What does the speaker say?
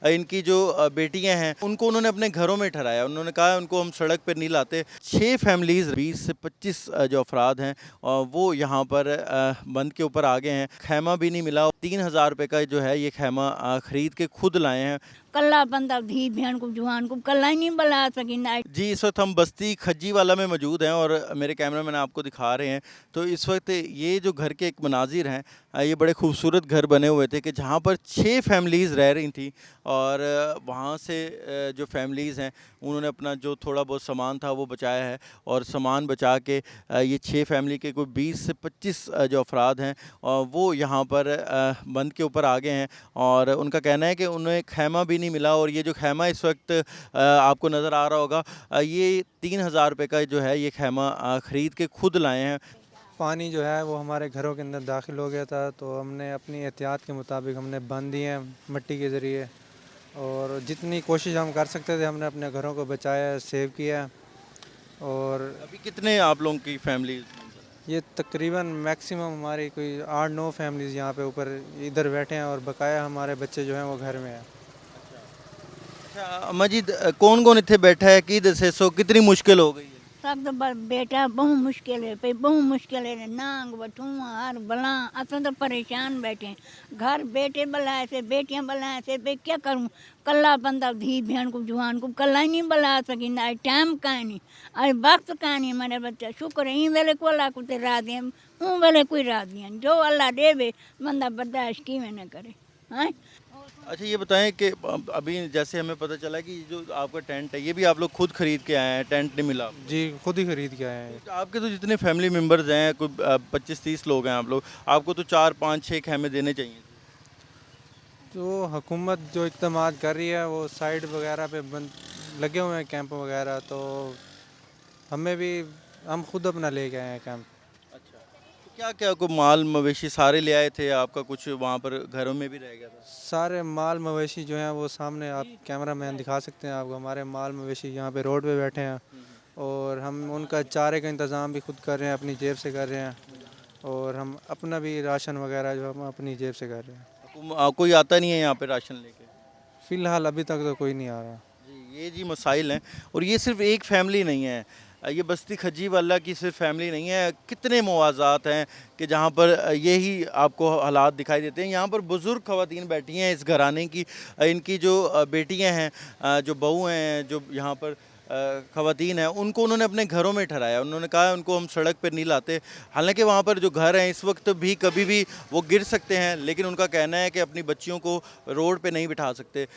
इनकी जो बेटियां हैं उनको उन्होंने अपने घरों में ठहराया। उन्होंने कहा उनको हम सड़क पर नहीं लाते। 6 फैमिलीज़ 20 से 25 जो अफराद हैं वो यहाँ पर बंद के ऊपर आ गए हैं। खैमा भी नहीं मिला। 3000 रुपये का जो है ये खैमा ख़रीद के खुद लाए हैं। कल्ला बंदा धी भेण को जुआन को कल्ला ही नहीं बुला सकिंदा। जी, इस वक्त हम बस्ती खज्जीवाला में मौजूद हैं और मेरे कैमरामैन आपको दिखा रहे हैं। तो इस वक्त ये जो घर के एक मनाजिर हैं, ये बड़े खूबसूरत घर बने हुए थे कि जहाँ पर 6 फैमिलीज़ रह रही थी और वहाँ से जो फैमिलीज़ हैं उन्होंने अपना जो थोड़ा बहुत सामान था वो बचाया है और सामान बचा के ये 6 फैमिली के कोई 20 से 25 जो अफराद हैं वो यहाँ पर बंद के ऊपर आ गए हैं और उनका कहना है कि उन्हें खैमा भी नहीं मिला। और ये जो खैमा इस वक्त आपको नज़र आ रहा होगा, ये 3000 रुपये का जो है ये खैमा ख़रीद के खुद लाए हैं। पानी जो है वो हमारे घरों के अंदर दाखिल हो गया था, तो हमने अपनी एहतियात के मुताबिक हमने बांध दिए हैं मिट्टी के ज़रिए, और जितनी कोशिश हम कर सकते थे हमने अपने घरों को बचाया, सेव किया। और अभी कितने आप लोगों की फैमिली? ये तकरीबन मैक्सिमम हमारी कोई 8-9 फैमिलीज़ यहाँ पे ऊपर इधर बैठे हैं और बकाया हमारे बच्चे जो हैं वो घर में हैं। अच्छा मजीद, कौन कौन इतने बैठा है कि दसेसो कितनी मुश्किल हो गई है? सब तो बेटा बहु मुश्किल है, पे बहु मुश्किल है। नांग बठूँ हर बला असां तो परेशान बैठे। घर बेटे बुलाए से, बेटियां बुलाए से, पे क्या करूँ? कल्ला बंदा धी भेण को जुआन को कल्ला ही नहीं बुला सकिंदा। टाइम काहे नहीं, अरे वक्त काहे नहीं। मेरे बच्चा शुक्र है वेले को अल्लाह कुते रा दिए, हूँ वेले कोई रा दिया जो अल्लाह देवे बंदा बर्दाश्त की में न करे। हाँ अच्छा ये बताएं कि अभी जैसे हमें पता चला कि जो आपका टेंट है ये भी आप लोग खुद खरीद के आए हैं, टेंट नहीं मिला आपको? जी खुद ही खरीद के आए हैं। तो आपके तो जितने फैमिली मेम्बर्स हैं कोई 25-30 लोग हैं आप लोग, आपको तो 4-5-6 खैमे देने चाहिए। तो हुकूमत जो इक़दामात कर रही है वो साइड वगैरह पे बंद लगे हुए हैं कैंप वगैरह, तो हमें भी हम खुद अपना लेके आए हैं कैंप। अच्छा, तो क्या क्या कोई माल मवेशी सारे ले आए थे? आपका कुछ वहाँ पर घरों में भी रह गया था? सारे माल मवेशी जो हैं वो सामने आप कैमरा मैन दिखा सकते हैं आपको। हमारे माल मवेशी यहाँ पे रोड पे बैठे हैं और हम उनका चारे का इंतज़ाम भी खुद कर रहे हैं, अपनी जेब से कर रहे हैं, और हम अपना भी राशन वगैरह जो हम अपनी जेब से कर रहे हैं। कोई आता नहीं है यहाँ पे राशन लेके? फ़िलहाल अभी तक तो कोई नहीं आ रहा। जी, ये जी मसाइल हैं। और ये सिर्फ एक फैमिली नहीं है, ये बस्ती खज्जीवाला की सिर्फ फैमिली नहीं है। कितने मुआवज़ात हैं कि जहाँ पर यही आपको हालात दिखाई देते हैं। यहाँ पर बुज़ुर्ग ख़वातीन बैठी हैं इस घराने की, इनकी जो बेटियाँ हैं, जो बहू हैं, जो यहाँ पर ख़वातीन हैं, उनको उन्होंने अपने घरों में ठहराया। उन्होंने कहा उनको हम सड़क पर नहीं लाते। हालांकि वहाँ पर जो घर हैं इस वक्त भी कभी भी वो गिर सकते हैं, लेकिन उनका कहना है कि अपनी बच्चियों को रोड पे नहीं बिठा सकते।